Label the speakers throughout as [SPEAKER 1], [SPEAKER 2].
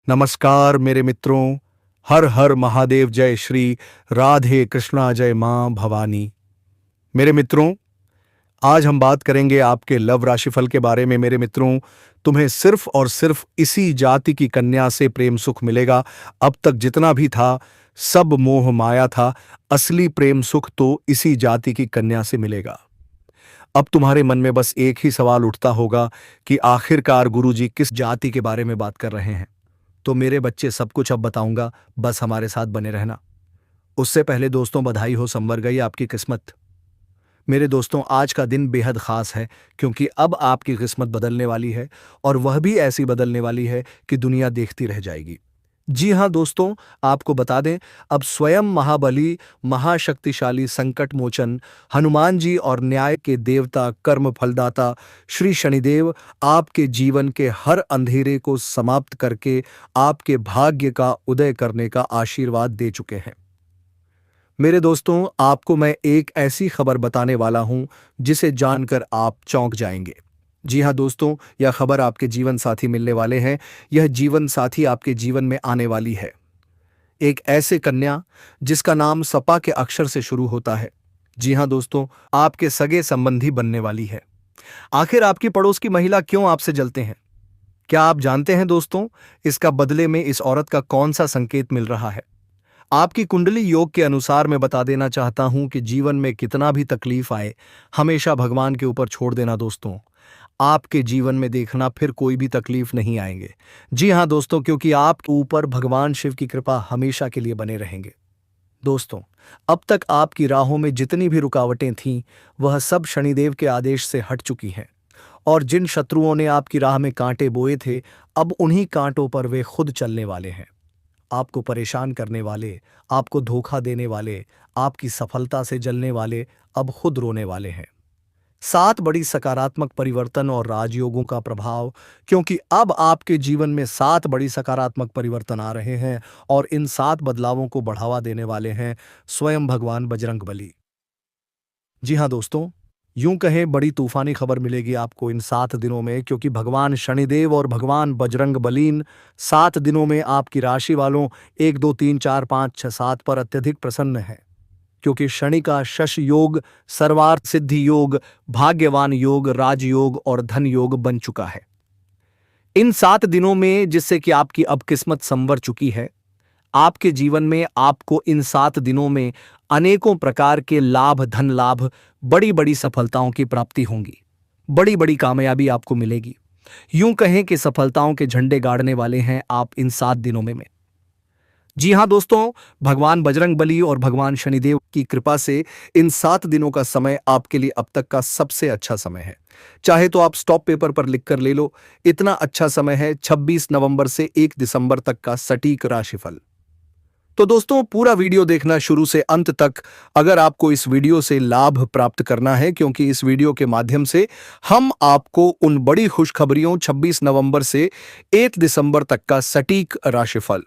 [SPEAKER 1] नमस्कार मेरे मित्रों। हर हर महादेव। जय श्री राधे कृष्णा। जय मां भवानी। मेरे मित्रों, आज हम बात करेंगे आपके लव राशिफल के बारे में। मेरे मित्रों, तुम्हें सिर्फ और सिर्फ इसी जाति की कन्या से प्रेम सुख मिलेगा। अब तक जितना भी था सब मोह माया था। असली प्रेम सुख तो इसी जाति की कन्या से मिलेगा। अब तुम्हारे मन में बस एक ही सवाल उठता होगा कि आखिरकार गुरुजी किस जाति के बारे में बात कर रहे हैं। तो मेरे बच्चे, सब कुछ अब बताऊंगा, बस हमारे साथ बने रहना। उससे पहले दोस्तों, बधाई हो, संवर गई आपकी किस्मत। मेरे दोस्तों, आज का दिन बेहद खास है क्योंकि अब आपकी किस्मत बदलने वाली है, और वह भी ऐसी बदलने वाली है कि दुनिया देखती रह जाएगी। जी हां दोस्तों, आपको बता दें, अब स्वयं महाबली, महाशक्तिशाली, संकट मोचन हनुमान जी और न्याय के देवता, कर्म फलदाता श्री शनिदेव आपके जीवन के हर अंधेरे को समाप्त करके आपके भाग्य का उदय करने का आशीर्वाद दे चुके हैं। मेरे दोस्तों, आपको मैं एक ऐसी खबर बताने वाला हूं जिसे जानकर आप चौंक जाएंगे। जी हां दोस्तों, यह खबर आपके जीवन साथी मिलने वाले हैं। यह जीवन साथी आपके जीवन में आने वाली है। एक ऐसे कन्या जिसका नाम सपा के अक्षर से शुरू होता है। जी हां दोस्तों, आपके सगे संबंधी बनने वाली है। आखिर आपकी पड़ोस की महिला क्यों आपसे जलते हैं? क्या आप जानते हैं दोस्तों, इसका बदले में इस औरत का कौन सा संकेत मिल रहा है? आपकी कुंडली योग के अनुसार मैं बता देना चाहता हूं कि जीवन में कितना भी तकलीफ आए, हमेशा भगवान के ऊपर छोड़ देना दोस्तों। आपके जीवन में देखना फिर कोई भी तकलीफ नहीं आएंगे। जी हां दोस्तों, क्योंकि आपके ऊपर भगवान शिव की कृपा हमेशा के लिए बने रहेंगे। दोस्तों, अब तक आपकी राहों में जितनी भी रुकावटें थीं, वह सब शनिदेव के आदेश से हट चुकी हैं। और जिन शत्रुओं ने आपकी राह में कांटे बोए थे, अब उन्हीं कांटों पर वे खुद चलने वाले हैं। आपको परेशान करने वाले, आपको धोखा देने वाले, आपकी सफलता से जलने वाले अब खुद रोने वाले हैं। 7 बड़ी सकारात्मक परिवर्तन और राजयोगों का प्रभाव, क्योंकि अब आपके जीवन में 7 बड़ी सकारात्मक परिवर्तन आ रहे हैं और इन 7 बदलावों को बढ़ावा देने वाले हैं स्वयं भगवान बजरंगबली। जी हां दोस्तों, यूं कहें बड़ी तूफानी खबर मिलेगी आपको इन 7 दिनों में, क्योंकि भगवान शनिदेव और भगवान बजरंगबलीन 7 दिनों में आपकी राशि वालों 1 2 3 4 5 6 7 पर अत्यधिक प्रसन्न है। क्योंकि शनि का शश योग, सर्वार्थ सिद्धि योग, भाग्यवान योग, राजयोग और धन योग बन चुका है इन 7 दिनों में, जिससे कि आपकी अब किस्मत संवर चुकी है। आपके जीवन में आपको इन 7 दिनों में अनेकों प्रकार के लाभ, धन लाभ, बड़ी बड़ी सफलताओं की प्राप्ति होंगी। बड़ी बड़ी कामयाबी आपको मिलेगी। यूं कहें कि सफलताओं के झंडे गाड़ने वाले हैं आप इन 7 दिनों में। जी हां दोस्तों, भगवान बजरंगबली और भगवान शनिदेव की कृपा से इन 7 दिनों का समय आपके लिए अब तक का सबसे अच्छा समय है। चाहे तो आप स्टॉप पेपर पर लिख कर ले लो, इतना अच्छा समय है 26 नवंबर से 1 दिसंबर तक का सटीक राशिफल। तो दोस्तों, पूरा वीडियो देखना शुरू से अंत तक, अगर आपको इस वीडियो से लाभ प्राप्त करना है, क्योंकि इस वीडियो के माध्यम से हम आपको उन बड़ी खुशखबरियों 26 नवंबर से 1 दिसंबर तक का सटीक राशिफल।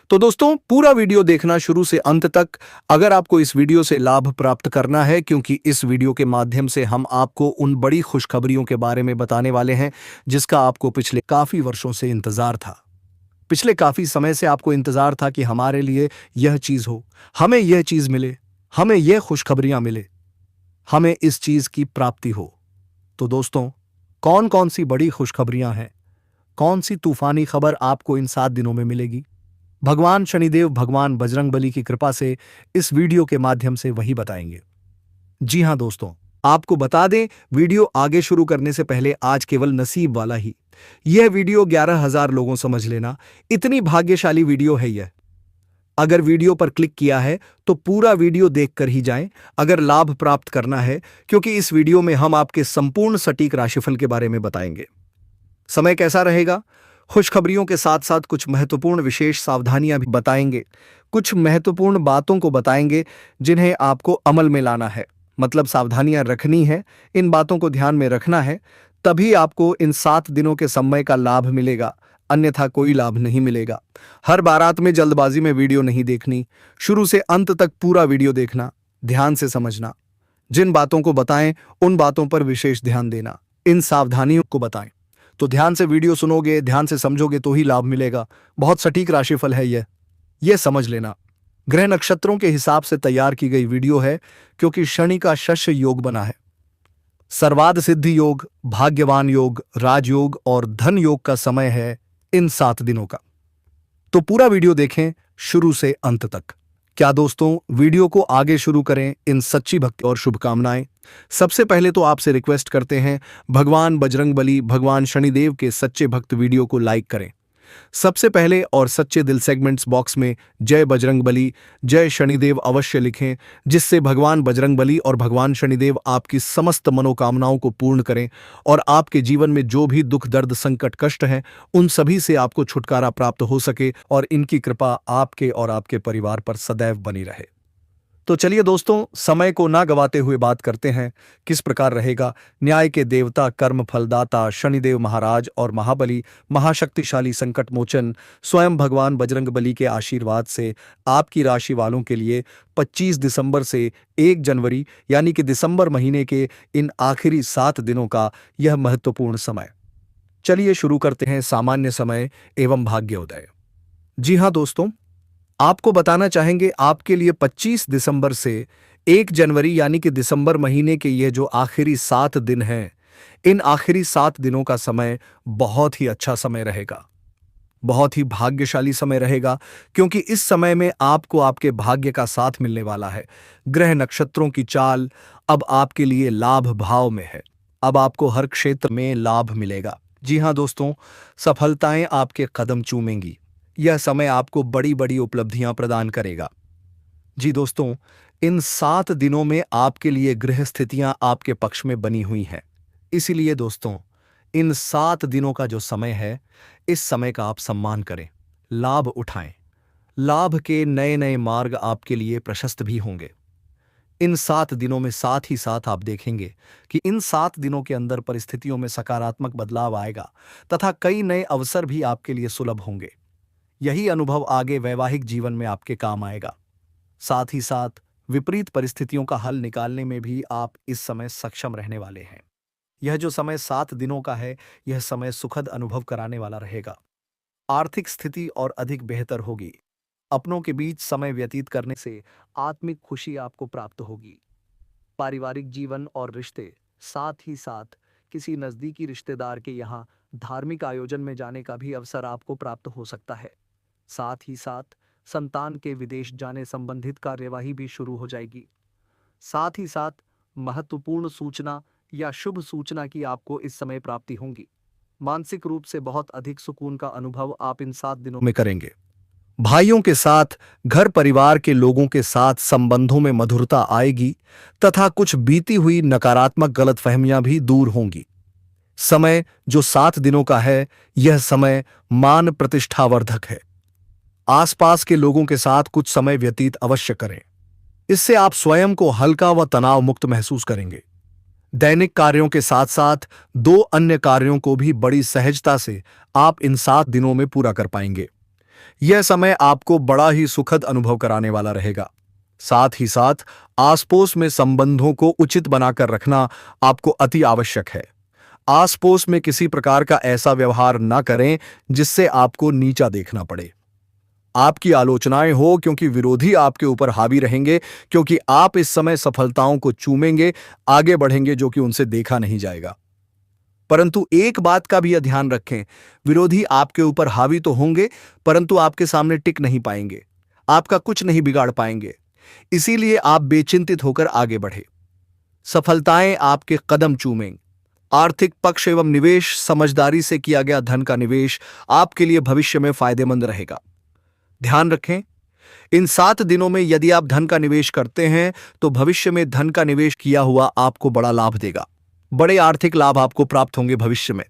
[SPEAKER 1] तो दोस्तों, पूरा वीडियो देखना शुरू से अंत तक, अगर आपको इस वीडियो से लाभ प्राप्त करना है, क्योंकि इस वीडियो के माध्यम से हम आपको उन बड़ी खुशखबरियों के बारे में बताने वाले हैं जिसका आपको पिछले काफी वर्षों से इंतजार था। पिछले काफी समय से आपको इंतजार था कि हमारे लिए यह चीज हो, हमें यह चीज मिले, हमें यह खुशखबरियां मिले, हमें इस चीज की प्राप्ति हो। तो दोस्तों, कौन कौन सी बड़ी खुशखबरियां हैं, कौन सी तूफानी खबर आपको इन 7 दिनों में मिलेगी? भगवान शनिदेव, भगवान बजरंगबली की कृपा से इस वीडियो के माध्यम से वही बताएंगे। जी हां दोस्तों, आपको बता दें, वीडियो आगे शुरू करने से पहले आज केवल नसीब वाला ही यह वीडियो 11,000 लोगों समझ लेना, इतनी भाग्यशाली वीडियो है यह। अगर वीडियो पर क्लिक किया है तो पूरा वीडियो देखकर ही जाएं अगर लाभ प्राप्त करना है, क्योंकि इस वीडियो में हम आपके संपूर्ण सटीक राशिफल के बारे में बताएंगे। समय कैसा रहेगा? खुशखबरियों के साथ साथ कुछ महत्वपूर्ण विशेष सावधानियां भी बताएंगे, कुछ महत्वपूर्ण बातों को बताएंगे जिन्हें आपको अमल में लाना है, मतलब सावधानियां रखनी है, इन बातों को ध्यान में रखना है, तभी आपको इन 7 दिनों के समय का लाभ मिलेगा, अन्यथा कोई लाभ नहीं मिलेगा। हर बारात में जल्दबाजी में वीडियो नहीं देखनी, शुरू से अंत तक पूरा वीडियो देखना, ध्यान से समझना, जिन बातों को बताएं उन बातों पर विशेष ध्यान देना, इन सावधानियों को बताएं। तो ध्यान से वीडियो सुनोगे, ध्यान से समझोगे तो ही लाभ मिलेगा। बहुत सटीक राशिफल है यह समझ लेना। ग्रह नक्षत्रों के हिसाब से तैयार की गई वीडियो है, क्योंकि शनि का शस्य योग बना है। सर्वार्थ सिद्धि योग, भाग्यवान योग, राजयोग और धन योग का समय है इन 7 दिनों का। तो पूरा वीडियो देखें शुरू से अंत तक। क्या दोस्तों, वीडियो को आगे शुरू करें इन सच्ची भक्ति और शुभकामनाएं। सबसे पहले तो आपसे रिक्वेस्ट करते हैं, भगवान बजरंगबली, भगवान शनिदेव के सच्चे भक्त वीडियो को लाइक करें। सबसे पहले और सच्चे दिल सेगमेंट्स बॉक्स में जय बजरंगबली, जय शनिदेव अवश्य लिखें, जिससे भगवान बजरंगबली और भगवान शनिदेव आपकी समस्त मनोकामनाओं को पूर्ण करें और आपके जीवन में जो भी दुख, दर्द, संकट, कष्ट हैं, उन सभी से आपको छुटकारा प्राप्त हो सके और इनकी कृपा आपके और आपके परिवार पर सदैव बनी रहे। तो चलिए दोस्तों, समय को ना गवाते हुए बात करते हैं किस प्रकार रहेगा न्याय के देवता, कर्म फलदाता शनिदेव महाराज और महाबली, महाशक्तिशाली संकट मोचन स्वयं भगवान बजरंगबली के आशीर्वाद से आपकी राशि वालों के लिए 25 दिसंबर से 1 जनवरी यानी कि दिसंबर महीने के इन आखिरी 7 दिनों का यह महत्वपूर्ण समय। चलिए शुरू करते हैं सामान्य समय एवं भाग्योदय। जी हाँ दोस्तों, आपको बताना चाहेंगे आपके लिए 25 दिसंबर से 1 जनवरी यानी कि दिसंबर महीने के ये जो आखिरी 7 दिन हैं, इन आखिरी 7 दिनों का समय बहुत ही अच्छा समय रहेगा, बहुत ही भाग्यशाली समय रहेगा, क्योंकि इस समय में आपको आपके भाग्य का साथ मिलने वाला है। ग्रह नक्षत्रों की चाल अब आपके लिए लाभ भाव में है। अब आपको हर क्षेत्र में लाभ मिलेगा। जी हाँ दोस्तों, सफलताएं आपके कदम चूमेंगी। यह समय आपको बड़ी बड़ी उपलब्धियां प्रदान करेगा। जी दोस्तों, इन 7 दिनों में आपके लिए ग्रह स्थितियां आपके पक्ष में बनी हुई हैं। इसीलिए दोस्तों, इन 7 दिनों का जो समय है, इस समय का आप सम्मान करें, लाभ उठाएं। लाभ के नए नए मार्ग आपके लिए प्रशस्त भी होंगे। इन 7 दिनों में साथ ही साथ आप देखेंगे कि इन 7 दिनों के अंदर परिस्थितियों में सकारात्मक बदलाव आएगा तथा कई नए अवसर भी आपके लिए सुलभ होंगे। यही अनुभव आगे वैवाहिक जीवन में आपके काम आएगा। साथ ही साथ विपरीत परिस्थितियों का हल निकालने में भी आप इस समय सक्षम रहने वाले हैं। यह जो समय 7 दिनों का है, यह समय सुखद अनुभव कराने वाला रहेगा। आर्थिक स्थिति और अधिक बेहतर होगी। अपनों के बीच समय व्यतीत करने से आत्मिक खुशी आपको प्राप्त होगी। पारिवारिक जीवन और रिश्ते, साथ ही साथ किसी नजदीकी रिश्तेदार के यहाँ धार्मिक आयोजन में जाने का भी अवसर आपको प्राप्त हो सकता है। साथ ही साथ संतान के विदेश जाने संबंधित कार्यवाही भी शुरू हो जाएगी। साथ ही साथ महत्वपूर्ण सूचना या शुभ सूचना की आपको इस समय प्राप्ति होगी। मानसिक रूप से बहुत अधिक सुकून का अनुभव आप इन 7 दिनों में करेंगे। भाइयों के साथ, घर परिवार के लोगों के साथ संबंधों में मधुरता आएगी तथा कुछ बीती हुई नकारात्मक गलतफहमियां भी दूर होंगी। समय जो 7 दिनों का है, यह समय मान प्रतिष्ठावर्धक है। आसपास के लोगों के साथ कुछ समय व्यतीत अवश्य करें। इससे आप स्वयं को हल्का व तनाव मुक्त महसूस करेंगे। दैनिक कार्यों के साथ साथ 2 अन्य कार्यों को भी बड़ी सहजता से आप इन 7 दिनों में पूरा कर पाएंगे। यह समय आपको बड़ा ही सुखद अनुभव कराने वाला रहेगा। साथ ही साथ आसपोस में संबंधों को उचित बनाकर रखना आपको अति आवश्यक है। आसपोस में किसी प्रकार का ऐसा व्यवहार न करें जिससे आपको नीचा देखना पड़े, आपकी आलोचनाएं हो, क्योंकि विरोधी आपके ऊपर हावी रहेंगे, क्योंकि आप इस समय सफलताओं को चूमेंगे, आगे बढ़ेंगे, जो कि उनसे देखा नहीं जाएगा। परंतु एक बात का भी ध्यान रखें, विरोधी आपके ऊपर हावी तो होंगे, परंतु आपके सामने टिक नहीं पाएंगे, आपका कुछ नहीं बिगाड़ पाएंगे। इसीलिए आप बेचिंतित होकर आगे बढ़े। सफलताएं आपके कदम चूमेंगे। आर्थिक पक्ष एवं निवेश, समझदारी से किया गया धन का निवेश आपके लिए भविष्य में फायदेमंद रहेगा। ध्यान रखें, इन 7 दिनों में यदि आप धन का निवेश करते हैं तो भविष्य में धन का निवेश किया हुआ आपको बड़ा लाभ देगा। बड़े आर्थिक लाभ आपको प्राप्त होंगे भविष्य में।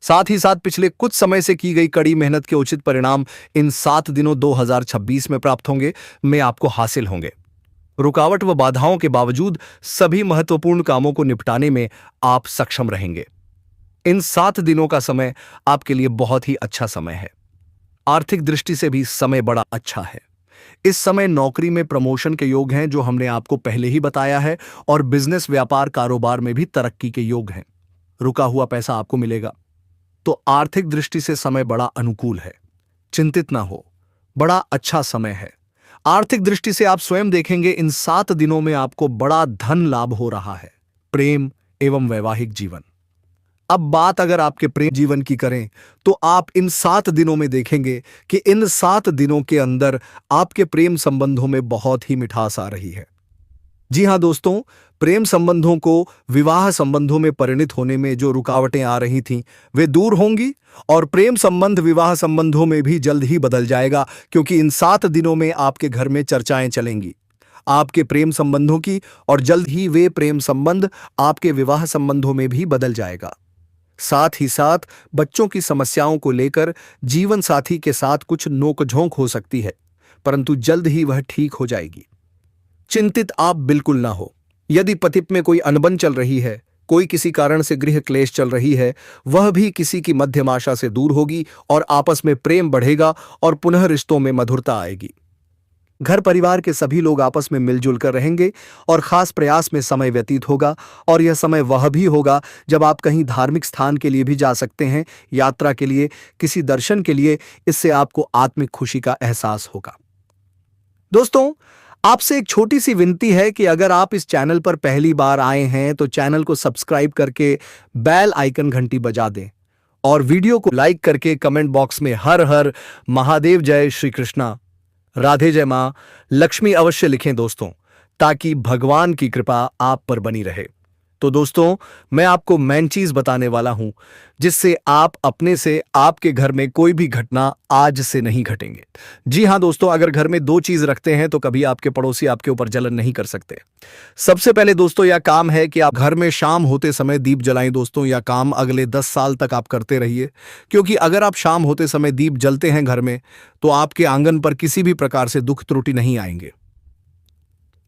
[SPEAKER 1] साथ ही साथ पिछले कुछ समय से की गई कड़ी मेहनत के उचित परिणाम इन 7 दिनों 2026 में प्राप्त होंगे, में आपको हासिल होंगे। रुकावट व बाधाओं के बावजूद सभी महत्वपूर्ण कामों को निपटाने में आप सक्षम रहेंगे। इन 7 दिनों का समय आपके लिए बहुत ही अच्छा समय है। आर्थिक दृष्टि से भी समय बड़ा अच्छा है। इस समय नौकरी में प्रमोशन के योग हैं, जो हमने आपको पहले ही बताया है, और बिजनेस, व्यापार, कारोबार में भी तरक्की के योग हैं। रुका हुआ पैसा आपको मिलेगा। तो आर्थिक दृष्टि से समय बड़ा अनुकूल है। चिंतित ना हो, बड़ा अच्छा समय है। आर्थिक दृष्टि से आप स्वयं देखेंगे इन 7 दिनों में आपको बड़ा धन लाभ हो रहा है। प्रेम एवं वैवाहिक जीवन। अब बात अगर आपके प्रेम जीवन की करें तो आप इन 7 दिनों में देखेंगे कि इन 7 दिनों के अंदर आपके प्रेम संबंधों में बहुत ही मिठास आ रही है। जी हां दोस्तों, प्रेम संबंधों को विवाह संबंधों में परिणत होने में जो रुकावटें आ रही थीं वे दूर होंगी और प्रेम संबंध विवाह संबंधों में भी जल्द ही बदल जाएगा, क्योंकि इन 7 दिनों में आपके घर में चर्चाएं चलेंगी आपके प्रेम संबंधों की, और जल्द ही वे प्रेम संबंध आपके विवाह संबंधों में भी बदल जाएगा। साथ ही साथ बच्चों की समस्याओं को लेकर जीवन साथी के साथ कुछ नोकझोंक हो सकती है, परंतु जल्द ही वह ठीक हो जाएगी। चिंतित आप बिल्कुल ना हो। यदि पति में कोई अनबन चल रही है, कोई किसी कारण से गृह क्लेश चल रही है, वह भी किसी की मध्यम आशा से दूर होगी और आपस में प्रेम बढ़ेगा और पुनः रिश्तों में मधुरता आएगी। घर परिवार के सभी लोग आपस में मिलजुल कर रहेंगे और खास प्रयास में समय व्यतीत होगा, और यह समय वह भी होगा जब आप कहीं धार्मिक स्थान के लिए भी जा सकते हैं, यात्रा के लिए, किसी दर्शन के लिए। इससे आपको आत्मिक खुशी का एहसास होगा। दोस्तों, आपसे एक छोटी सी विनती है कि अगर आप इस चैनल पर पहली बार आए हैं तो चैनल को सब्सक्राइब करके बेल आइकन घंटी बजा दें और वीडियो को लाइक करके कमेंट बॉक्स में हर हर महादेव, जय श्री कृष्णा, राधे, जय मां लक्ष्मी अवश्य लिखें दोस्तों, ताकि भगवान की कृपा आप पर बनी रहे। तो दोस्तों, मैं आपको मेन चीज बताने वाला हूं जिससे आप अपने से आपके घर में कोई भी घटना आज से नहीं घटेंगे। जी हां दोस्तों, अगर घर में 2 चीज रखते हैं तो कभी आपके पड़ोसी आपके ऊपर जलन नहीं कर सकते। सबसे पहले दोस्तों यह काम है कि आप घर में शाम होते समय दीप जलाएं। दोस्तों, यह काम अगले 10 साल तक आप करते रहिए, क्योंकि अगर आप शाम होते समय दीप जलते हैं घर में तो आपके आंगन पर किसी भी प्रकार से दुख त्रुटि नहीं आएंगे।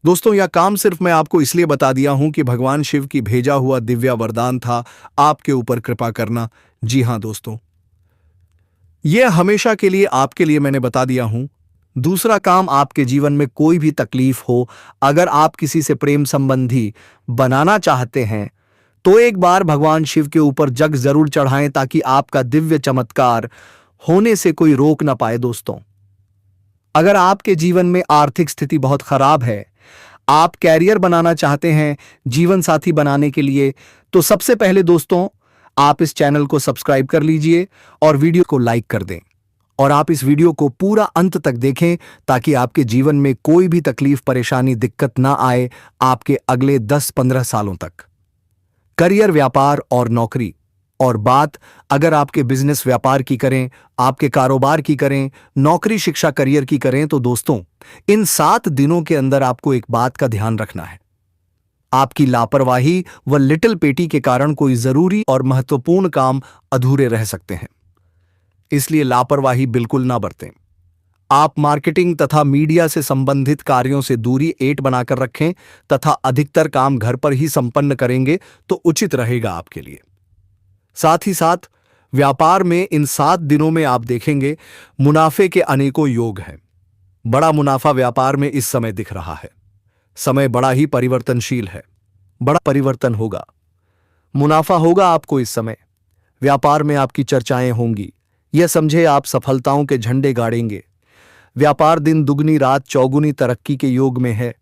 [SPEAKER 1] दोस्तों, यह काम सिर्फ मैं आपको इसलिए बता दिया हूं कि भगवान शिव की भेजा हुआ दिव्य वरदान था आपके ऊपर कृपा करना। जी हां दोस्तों, यह हमेशा के लिए आपके लिए मैंने बता दिया हूं। दूसरा काम, आपके जीवन में कोई भी तकलीफ हो, अगर आप किसी से प्रेम संबंधी बनाना चाहते हैं तो एक बार भगवान शिव के ऊपर जग जरूर चढ़ाएं, ताकि आपका दिव्य चमत्कार होने से कोई रोक ना पाए। दोस्तों, अगर आपके जीवन में आर्थिक स्थिति बहुत खराब है, आप कैरियर बनाना चाहते हैं जीवन साथी बनाने के लिए, तो सबसे पहले दोस्तों आप इस चैनल को सब्सक्राइब कर लीजिए और वीडियो को लाइक कर दें, और आप इस वीडियो को पूरा अंत तक देखें ताकि आपके जीवन में कोई भी तकलीफ, परेशानी, दिक्कत ना आए आपके अगले 10-15 सालों तक। करियर, व्यापार और नौकरी, और बात अगर आपके बिजनेस व्यापार की करें, आपके कारोबार की करें, नौकरी, शिक्षा, करियर की करें, तो दोस्तों इन 7 दिनों के अंदर आपको एक बात का ध्यान रखना है। आपकी लापरवाही व लिटिल पेटी के कारण कोई जरूरी और महत्वपूर्ण काम अधूरे रह सकते हैं, इसलिए लापरवाही बिल्कुल ना बरतें। आप मार्केटिंग तथा मीडिया से संबंधित कार्यों से दूरी एट बनाकर रखें तथा अधिकतर काम घर पर ही संपन्न करेंगे तो उचित रहेगा आपके लिए। साथ ही साथ व्यापार में इन 7 दिनों में आप देखेंगे मुनाफे के अनेकों योग हैं। बड़ा मुनाफा व्यापार में इस समय दिख रहा है। समय बड़ा ही परिवर्तनशील है, बड़ा परिवर्तन होगा, मुनाफा होगा आपको इस समय। व्यापार में आपकी चर्चाएं होंगी, यह समझे आप सफलताओं के झंडे गाड़ेंगे। व्यापार दिन दुगनी रात चौगुनी तरक्की के योग में है।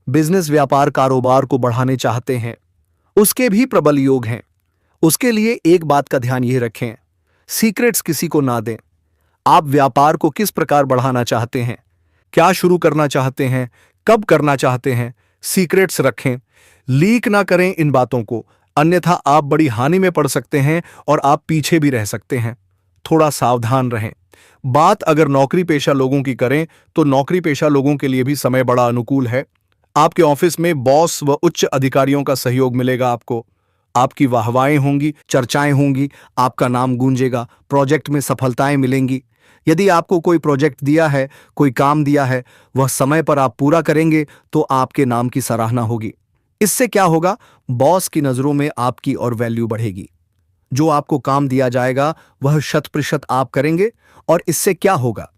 [SPEAKER 1] बिजनेस, व्यापार, कारोबार को बढ़ाने चाहते हैं, उसके भी प्रबल योग हैं। उसके लिए एक बात का ध्यान यह रखें, सीक्रेट्स किसी को ना दें। आप व्यापार को किस प्रकार बढ़ाना चाहते हैं, क्या शुरू करना चाहते हैं, कब करना चाहते हैं, सीक्रेट्स रखें, लीक ना करें इन बातों को, अन्यथा आप बड़ी हानि में पड़ सकते हैं और आप पीछे भी रह सकते हैं। थोड़ा सावधान रहें। बात अगर नौकरी पेशा लोगों की करें तो नौकरी पेशा लोगों के लिए भी समय बड़ा अनुकूल है। आपके ऑफिस में बॉस व उच्च अधिकारियों का सहयोग मिलेगा आपको, आपकी वाहवाएं होंगी, चर्चाएं होंगी, आपका नाम गूंजेगा, प्रोजेक्ट में सफलताएं मिलेंगी। यदि आपको कोई प्रोजेक्ट दिया है, कोई काम दिया है, वह समय पर आप पूरा करेंगे तो आपके नाम की सराहना होगी। इससे क्या होगा, बॉस की नजरों में आपकी और वैल्यू बढ़ेगी। जो आपको काम दिया जाएगा वह 100% आप करेंगे, और इससे क्या होगा,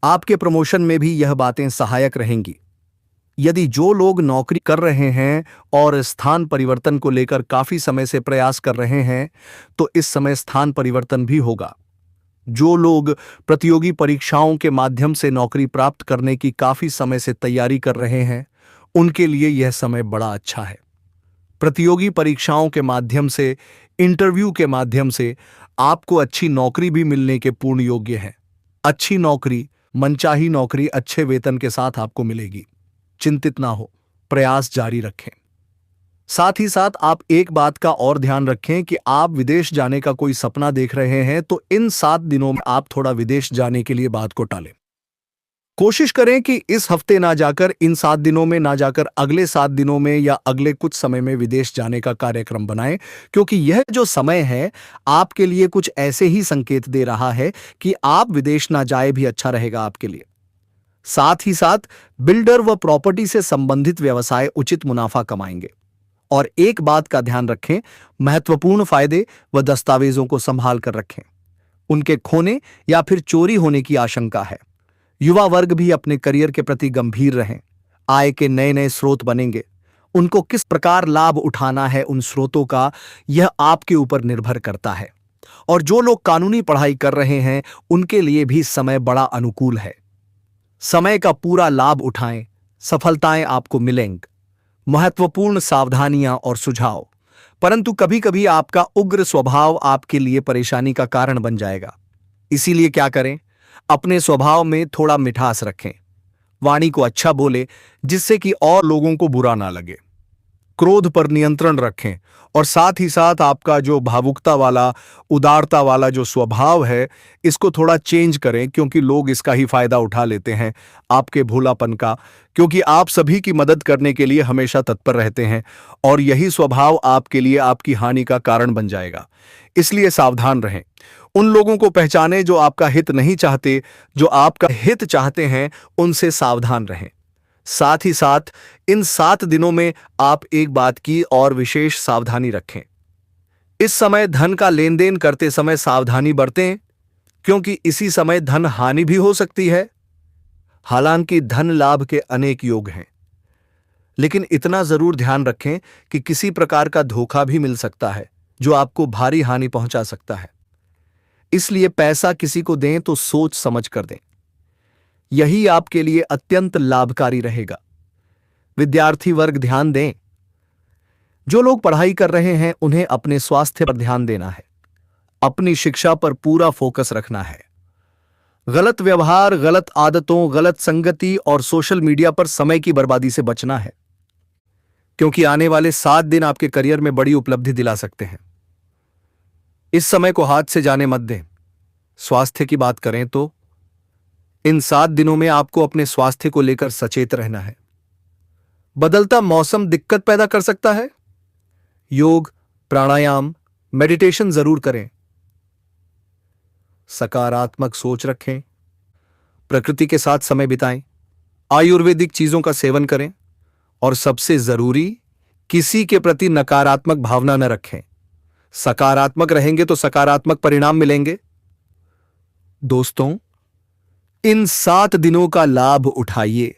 [SPEAKER 1] आपके प्रमोशन में भी यह बातें सहायक रहेंगी। यदि जो लोग नौकरी कर रहे हैं और स्थान परिवर्तन को लेकर काफी समय से प्रयास कर रहे हैं, तो इस समय स्थान परिवर्तन भी होगा। जो लोग प्रतियोगी परीक्षाओं के माध्यम से नौकरी प्राप्त करने की काफी समय से तैयारी कर रहे हैं, उनके लिए यह समय बड़ा अच्छा है। प्रतियोगी परीक्षाओं के माध्यम से, इंटरव्यू के माध्यम से आपको अच्छी नौकरी भी मिलने के पूर्ण योग्य है। अच्छी नौकरी, मनचाही नौकरी अच्छे वेतन के साथ आपको मिलेगी। चिंतित ना हो, प्रयास जारी रखें। साथ ही साथ आप एक बात का और ध्यान रखें कि आप विदेश जाने का कोई सपना देख रहे हैं, तो इन 7 दिनों में आप थोड़ा विदेश जाने के लिए बात को टालें। कोशिश करें कि इस हफ्ते ना जाकर, इन 7 दिनों में ना जाकर, अगले 7 दिनों में या अगले कुछ समय में विदेश जाने का कार्यक्रम बनाएं, क्योंकि यह जो समय है आपके लिए कुछ ऐसे ही संकेत दे रहा है कि आप विदेश ना जाए भी अच्छा रहेगा आपके लिए। साथ ही साथ बिल्डर व प्रॉपर्टी से संबंधित व्यवसाय उचित मुनाफा कमाएंगे। और एक बात का ध्यान रखें, महत्वपूर्ण फायदे व दस्तावेजों को संभाल कर रखें। उनके खोने या फिर चोरी होने की आशंका है। युवा वर्ग भी अपने करियर के प्रति गंभीर रहें। आय के नए नए स्रोत बनेंगे। उनको किस प्रकार लाभ उठाना है उन स्रोतों का, यह आपके ऊपर निर्भर करता है। और जो लोग कानूनी पढ़ाई कर रहे हैं, उनके लिए भी समय बड़ा अनुकूल है। समय का पूरा लाभ उठाएं, सफलताएं आपको मिलेंगी। महत्वपूर्ण सावधानियां और सुझाव, परंतु कभी कभी आपका उग्र स्वभाव आपके लिए परेशानी का कारण बन जाएगा। इसीलिए क्या करें, अपने स्वभाव में थोड़ा मिठास रखें। वाणी को अच्छा बोले, जिससे कि और लोगों को बुरा ना लगे। क्रोध पर नियंत्रण रखें और साथ ही साथ आपका जो भावुकता वाला, उदारता वाला जो स्वभाव है, इसको थोड़ा चेंज करें, क्योंकि लोग इसका ही फायदा उठा लेते हैं आपके भोलापन का, क्योंकि आप सभी की मदद करने के लिए हमेशा तत्पर रहते हैं और यही स्वभाव आपके लिए आपकी हानि का कारण बन जाएगा। इसलिए सावधान रहें। उन लोगों को पहचानें जो आपका हित नहीं चाहते, जो आपका हित चाहते हैं, उनसे सावधान रहें। साथ ही साथ इन 7 दिनों में आप एक बात की और विशेष सावधानी रखें। इस समय धन का लेन देन करते समय सावधानी बरतें, क्योंकि इसी समय धन हानि भी हो सकती है। हालांकि धन लाभ के अनेक योग हैं, लेकिन इतना जरूर ध्यान रखें कि किसी प्रकार का धोखा भी मिल सकता है जो आपको भारी हानि पहुंचा सकता है। इसलिए पैसा किसी को दें तो सोच समझ कर दें। यही आपके लिए अत्यंत लाभकारी रहेगा। विद्यार्थी वर्ग ध्यान दें। जो लोग पढ़ाई कर रहे हैं, उन्हें अपने स्वास्थ्य पर ध्यान देना है। अपनी शिक्षा पर पूरा फोकस रखना है। गलत व्यवहार, गलत आदतों, गलत संगति और सोशल मीडिया पर समय की बर्बादी से बचना है, क्योंकि आने वाले 7 दिन आपके करियर में बड़ी उपलब्धि दिला सकते हैं। इस समय को हाथ से जाने मत दें। स्वास्थ्य की बात करें तो इन 7 दिनों में आपको अपने स्वास्थ्य को लेकर सचेत रहना है। बदलता मौसम दिक्कत पैदा कर सकता है। योग, प्राणायाम, मेडिटेशन जरूर करें। सकारात्मक सोच रखें। प्रकृति के साथ समय बिताएं। आयुर्वेदिक चीजों का सेवन करें और सबसे जरूरी, किसी के प्रति नकारात्मक भावना न रखें। सकारात्मक रहेंगे तो सकारात्मक परिणाम मिलेंगे। दोस्तों, इन 7 दिनों का लाभ उठाइए।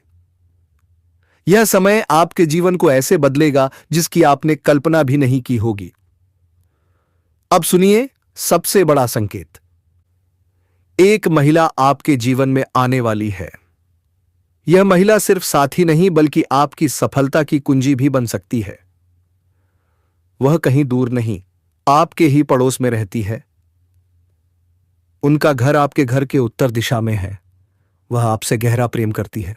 [SPEAKER 1] यह समय आपके जीवन को ऐसे बदलेगा जिसकी आपने कल्पना भी नहीं की होगी। अब सुनिए सबसे बड़ा संकेत। एक महिला आपके जीवन में आने वाली है। यह महिला सिर्फ साथी नहीं, बल्कि आपकी सफलता की कुंजी भी बन सकती है। वह कहीं दूर नहीं, आपके ही पड़ोस में रहती है। उनका घर आपके घर के उत्तर दिशा में है। वह आपसे गहरा प्रेम करती है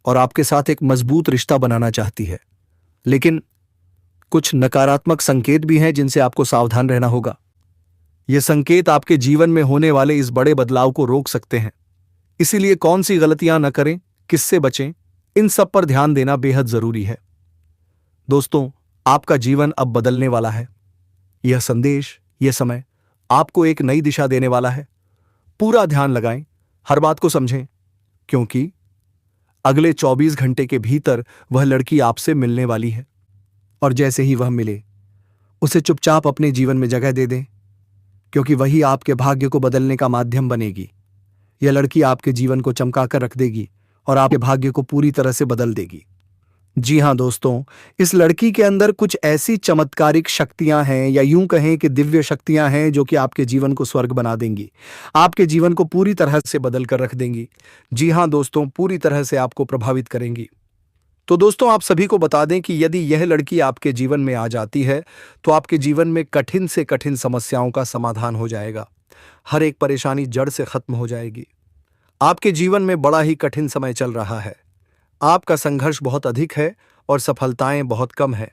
[SPEAKER 1] और आपके साथ एक मजबूत रिश्ता बनाना चाहती है। लेकिन कुछ नकारात्मक संकेत भी हैं जिनसे आपको सावधान रहना होगा। ये संकेत आपके जीवन में होने वाले इस बड़े बदलाव को रोक सकते हैं। इसीलिए कौन सी गलतियां न करें, किससे बचें, इन सब पर ध्यान देना बेहद जरूरी है। दोस्तों, आपका जीवन अब बदलने वाला है। यह संदेश, यह समय आपको एक नई दिशा देने वाला है। पूरा ध्यान लगाएं, हर बात को समझें, क्योंकि अगले 24 घंटे के भीतर वह लड़की आपसे मिलने वाली है। और जैसे ही वह मिले, उसे चुपचाप अपने जीवन में जगह दे दें, क्योंकि वही आपके भाग्य को बदलने का माध्यम बनेगी। यह लड़की आपके जीवन को चमकाकर रख देगी और आपके भाग्य को पूरी तरह से बदल देगी। जी हाँ दोस्तों, इस लड़की के अंदर कुछ ऐसी चमत्कारिक शक्तियां हैं या यूं कहें कि दिव्य शक्तियां हैं जो कि आपके जीवन को स्वर्ग बना देंगी। आपके जीवन को पूरी तरह से बदल कर रख देंगी। जी हाँ दोस्तों, पूरी तरह से आपको प्रभावित करेंगी। तो दोस्तों, आप सभी को बता दें कि यदि यह लड़की आपके जीवन में आ जाती है, तो आपके जीवन में कठिन से कठिन समस्याओं का समाधान हो जाएगा। हर एक परेशानी जड़ से खत्म हो जाएगी। आपके जीवन में बड़ा ही कठिन समय चल रहा है। आपका संघर्ष बहुत अधिक है और सफलताएं बहुत कम है।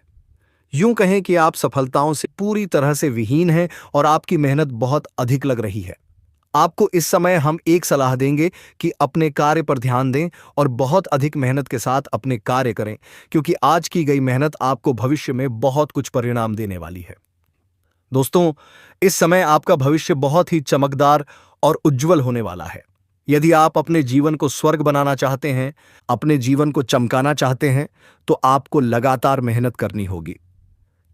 [SPEAKER 1] यूं कहें कि आप सफलताओं से पूरी तरह से विहीन हैं और आपकी मेहनत बहुत अधिक लग रही है। आपको इस समय हम एक सलाह देंगे कि अपने कार्य पर ध्यान दें और बहुत अधिक मेहनत के साथ अपने कार्य करें, क्योंकि आज की गई मेहनत आपको भविष्य में बहुत कुछ परिणाम देने वाली है। दोस्तों, इस समय आपका भविष्य बहुत ही चमकदार और उज्जवल होने वाला है। यदि आप अपने जीवन को स्वर्ग बनाना चाहते हैं, अपने जीवन को चमकाना चाहते हैं, तो आपको लगातार मेहनत करनी होगी।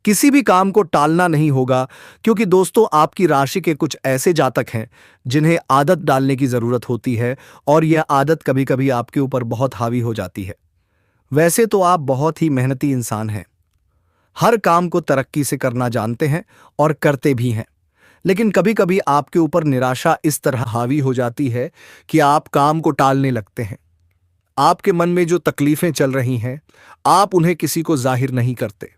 [SPEAKER 1] किसी भी काम को टालना नहीं होगा, क्योंकि दोस्तों, आपकी राशि के कुछ ऐसे जातक हैं जिन्हें आदत डालने की जरूरत होती है और यह आदत कभी कभी आपके ऊपर बहुत हावी हो जाती है। वैसे तो आप बहुत ही मेहनती इंसान हैं, हर काम को तरक्की से करना जानते हैं और करते भी हैं। लेकिन कभी कभी आपके ऊपर निराशा इस तरह हावी हो जाती है कि आप काम को टालने लगते हैं। आपके मन में जो तकलीफें चल रही हैं, आप उन्हें किसी को जाहिर नहीं करते।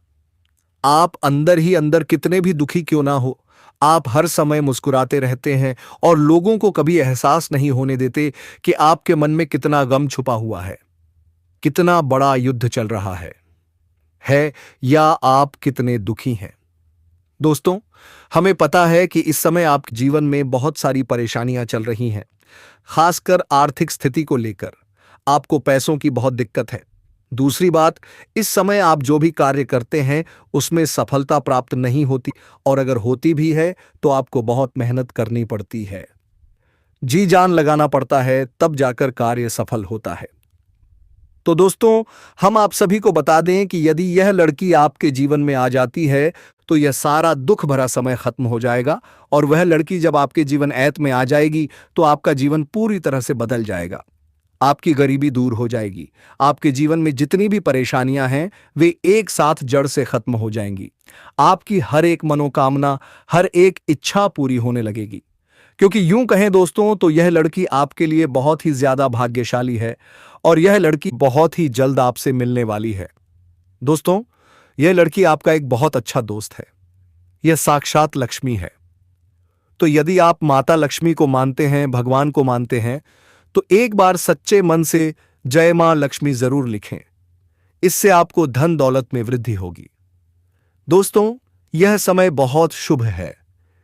[SPEAKER 1] आप अंदर ही अंदर कितने भी दुखी क्यों ना हो, आप हर समय मुस्कुराते रहते हैं और लोगों को कभी एहसास नहीं होने देते कि आपके मन में कितना गम छुपा हुआ है, कितना बड़ा युद्ध चल रहा है या आप कितने दुखी हैं। दोस्तों, हमें पता है कि इस समय आपके जीवन में बहुत सारी परेशानियां चल रही हैं, खासकर आर्थिक स्थिति को लेकर। आपको पैसों की बहुत दिक्कत है। दूसरी बात, इस समय आप जो भी कार्य करते हैं उसमें सफलता प्राप्त नहीं होती, और अगर होती भी है तो आपको बहुत मेहनत करनी पड़ती है, जी जान लगाना पड़ता है, तब जाकर कार्य सफल होता है। तो दोस्तों, हम आप सभी को बता दें कि यदि यह लड़की आपके जीवन में आ जाती है तो यह सारा दुख भरा समय खत्म हो जाएगा, और वह लड़की जब आपके जीवन ऐत में आ जाएगी तो आपका जीवन पूरी तरह से बदल जाएगा। आपकी गरीबी दूर हो जाएगी। आपके जीवन में जितनी भी परेशानियां हैं वे एक साथ जड़ से खत्म हो जाएंगी। आपकी हर एक मनोकामना, हर एक इच्छा पूरी होने लगेगी। क्योंकि यूं कहें दोस्तों, तो यह लड़की आपके लिए बहुत ही ज्यादा भाग्यशाली है और यह लड़की बहुत ही जल्द आपसे मिलने वाली है। दोस्तों, यह लड़की आपका एक बहुत अच्छा दोस्त है। यह साक्षात लक्ष्मी है। तो यदि आप माता लक्ष्मी को मानते हैं, भगवान को मानते हैं, तो एक बार सच्चे मन से जय मां लक्ष्मी जरूर लिखें। इससे आपको धन दौलत में वृद्धि होगी। दोस्तों, यह समय बहुत शुभ है,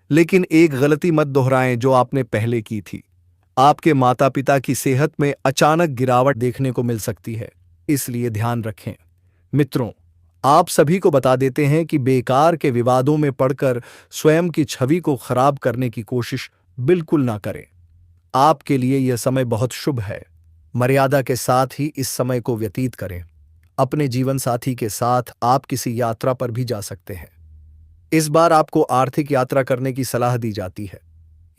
[SPEAKER 1] लेकिन एक गलती मत दोहराएं जो आपने पहले की थी। आपके माता पिता की सेहत में अचानक गिरावट देखने को मिल सकती है, इसलिए ध्यान रखें। मित्रों, आप सभी को बता देते हैं कि बेकार के विवादों में पड़कर स्वयं की छवि को खराब करने की कोशिश बिल्कुल ना करें। आपके लिए यह समय बहुत शुभ है। मर्यादा के साथ ही इस समय को व्यतीत करें। अपने जीवन साथी के साथ आप किसी यात्रा पर भी जा सकते हैं। इस बार आपको आर्थिक यात्रा करने की सलाह दी जाती है।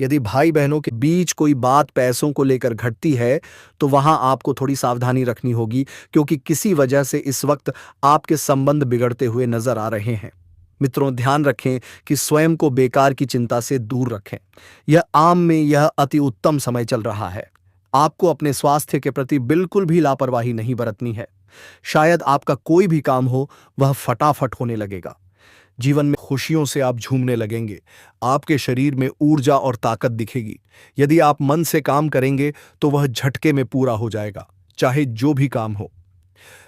[SPEAKER 1] यदि भाई बहनों के बीच कोई बात पैसों को लेकर घटती है तो वहां आपको थोड़ी सावधानी रखनी होगी, क्योंकि किसी वजह से इस वक्त आपके संबंध बिगड़ते हुए नजर आ रहे हैं। मित्रों, ध्यान रखें कि स्वयं को बेकार की चिंता से दूर रखें। यह अति उत्तम समय चल रहा है। आपको अपने स्वास्थ्य के प्रति बिल्कुल भी लापरवाही नहीं बरतनी है। शायद आपका कोई भी काम हो वह फटाफट होने लगेगा। जीवन में खुशियों से आप झूमने लगेंगे। आपके शरीर में ऊर्जा और ताकत दिखेगी। यदि आप मन से काम करेंगे तो वह झटके में पूरा हो जाएगा, चाहे जो भी काम हो।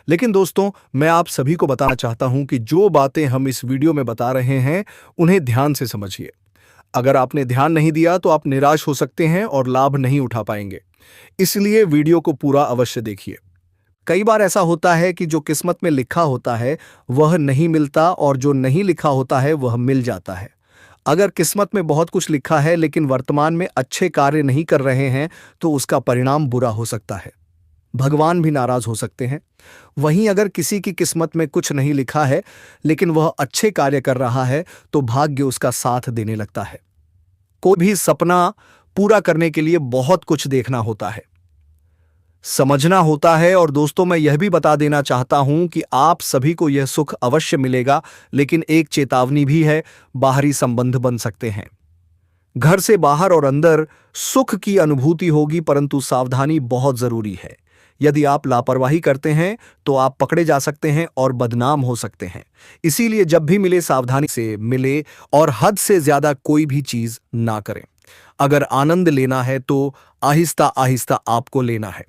[SPEAKER 1] लेकिन दोस्तों, मैं आप सभी को बताना चाहता हूं कि जो बातें हम इस वीडियो में बता रहे हैं उन्हें ध्यान से समझिए। अगर आपने ध्यान नहीं दिया तो आप निराश हो सकते हैं और लाभ नहीं उठा पाएंगे। इसलिए वीडियो को पूरा अवश्य देखिए। कई बार ऐसा होता है कि जो किस्मत में लिखा होता है वह नहीं मिलता, और जो नहीं लिखा होता है वह मिल जाता है। अगर किस्मत में बहुत कुछ लिखा है लेकिन वर्तमान में अच्छे कार्य नहीं कर रहे हैं तो उसका परिणाम बुरा हो सकता है। भगवान भी नाराज हो सकते हैं। वहीं अगर किसी की किस्मत में कुछ नहीं लिखा है लेकिन वह अच्छे कार्य कर रहा है तो भाग्य उसका साथ देने लगता है। कोई भी सपना पूरा करने के लिए बहुत कुछ देखना होता है। समझना होता है। और दोस्तों, मैं यह भी बता देना चाहता हूं कि आप सभी को यह सुख अवश्य मिलेगा, लेकिन एक चेतावनी भी है, बाहरी संबंध बन सकते हैं। घर से बाहर और अंदर सुख की अनुभूति होगी, परंतु सावधानी बहुत जरूरी है। यदि आप लापरवाही करते हैं तो आप पकड़े जा सकते हैं और बदनाम हो सकते हैं। इसीलिए जब भी मिले सावधानी से मिले और हद से ज्यादा कोई भी चीज ना करें। अगर आनंद लेना है तो आहिस्ता आहिस्ता आपको लेना है।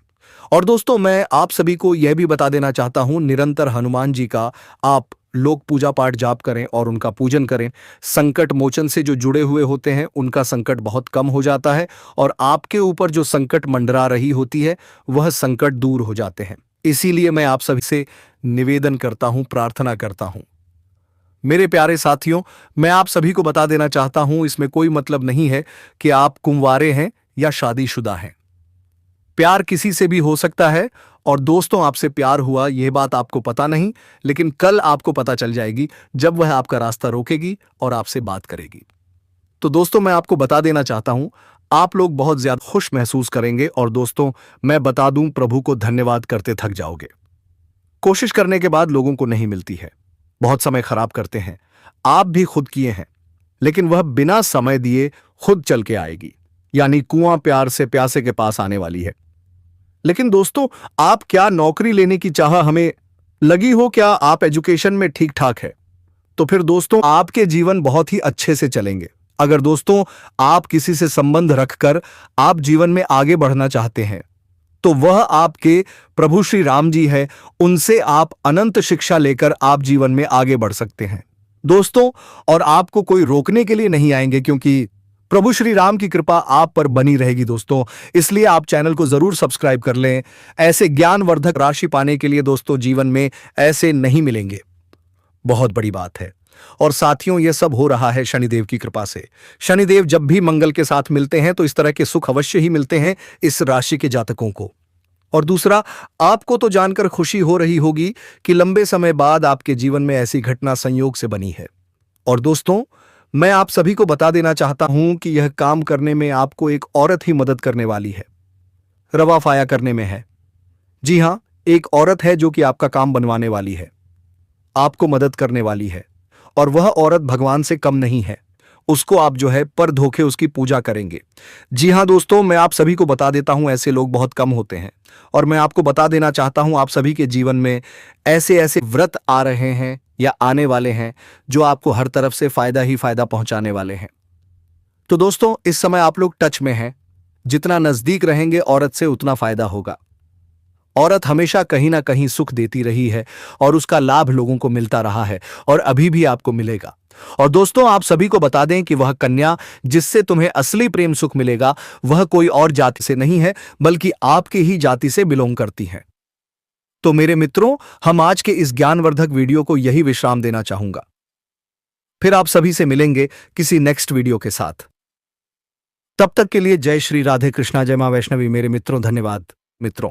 [SPEAKER 1] और दोस्तों, मैं आप सभी को यह भी बता देना चाहता हूं, निरंतर हनुमान जी का आप लोग पूजा पाठ जाप करें और उनका पूजन करें। संकट मोचन से जो जुड़े हुए होते हैं उनका संकट बहुत कम हो जाता है, और आपके ऊपर जो संकट मंडरा रही होती है वह संकट दूर हो जाते हैं। इसीलिए मैं आप सभी से निवेदन करता हूं, प्रार्थना करता हूं। मेरे प्यारे साथियों, मैं आप सभी को बता देना चाहता हूं, इसमें कोई मतलब नहीं है कि आप कुंवारे हैं या शादीशुदा हैं। प्यार किसी से भी हो सकता है। और दोस्तों, आपसे प्यार हुआ यह बात आपको पता नहीं, लेकिन कल आपको पता चल जाएगी जब वह आपका रास्ता रोकेगी और आपसे बात करेगी। तो दोस्तों, मैं आपको बता देना चाहता हूं, आप लोग बहुत ज्यादा खुश महसूस करेंगे। और दोस्तों, मैं बता दूं, प्रभु को धन्यवाद करते थक जाओगे। कोशिश करने के बाद लोगों को नहीं मिलती है, बहुत समय खराब करते हैं। आप भी खुद किए हैं, लेकिन वह बिना समय दिए खुद चल के आएगी। यानी कुआं प्यार से प्यासे के पास आने वाली है। लेकिन दोस्तों, आप क्या नौकरी लेने की चाह हमें लगी हो? क्या आप एजुकेशन में ठीक ठाक है? तो फिर दोस्तों, आपके जीवन बहुत ही अच्छे से चलेंगे। अगर दोस्तों आप किसी से संबंध रखकर आप जीवन में आगे बढ़ना चाहते हैं, तो वह आपके प्रभु श्री राम जी है। उनसे आप अनंत शिक्षा लेकर आप जीवन में आगे बढ़ सकते हैं दोस्तों। और आपको कोई रोकने के लिए नहीं आएंगे, क्योंकि प्रभु श्री राम की कृपा आप पर बनी रहेगी दोस्तों। इसलिए आप चैनल को जरूर सब्सक्राइब कर लें। ऐसे ज्ञानवर्धक राशि पाने के लिए दोस्तों, जीवन में ऐसे नहीं मिलेंगे, बहुत बड़ी बात है। और साथियों, यह सब हो रहा है शनिदेव की कृपा से। शनिदेव जब भी मंगल के साथ मिलते हैं तो इस तरह के सुख अवश्य ही मिलते हैं इस राशि के जातकों को। और दूसरा, आपको तो जानकर खुशी हो रही होगी कि लंबे समय बाद आपके जीवन में ऐसी घटना संयोग से बनी है। और दोस्तों, मैं आप सभी को बता देना चाहता हूं कि यह काम करने में आपको एक औरत ही मदद करने वाली है, रवा फाया करने में है। जी हां, एक औरत है जो कि आपका काम बनवाने वाली है, आपको मदद करने वाली है। और वह औरत भगवान से कम नहीं है। उसको आप जो है पर धोखे उसकी पूजा करेंगे। जी हां दोस्तों, मैं आप सभी को बता देता हूं, ऐसे लोग बहुत कम होते हैं। और मैं आपको बता देना चाहता हूं, आप सभी के जीवन में ऐसे ऐसे व्रत आ रहे हैं या आने वाले हैं जो आपको हर तरफ से फायदा ही फायदा पहुंचाने वाले हैं। तो दोस्तों, इस समय आप लोग टच में हैं। जितना नजदीक रहेंगे औरत से उतना फायदा होगा। औरत हमेशा कहीं ना कहीं सुख देती रही है और उसका लाभ लोगों को मिलता रहा है और अभी भी आपको मिलेगा। और दोस्तों, आप सभी को बता दें कि वह कन्या जिससे तुम्हें असली प्रेम सुख मिलेगा, वह कोई और जाति से नहीं है, बल्कि आपकी ही जाति से बिलोंग करती है। तो मेरे मित्रों, हम आज के इस ज्ञानवर्धक वीडियो को यही विश्राम देना चाहूंगा। फिर आप सभी से मिलेंगे किसी नेक्स्ट वीडियो के साथ। तब तक के लिए जय श्री राधे कृष्णा, जय मां वैष्णवी। मेरे मित्रों, धन्यवाद मित्रों।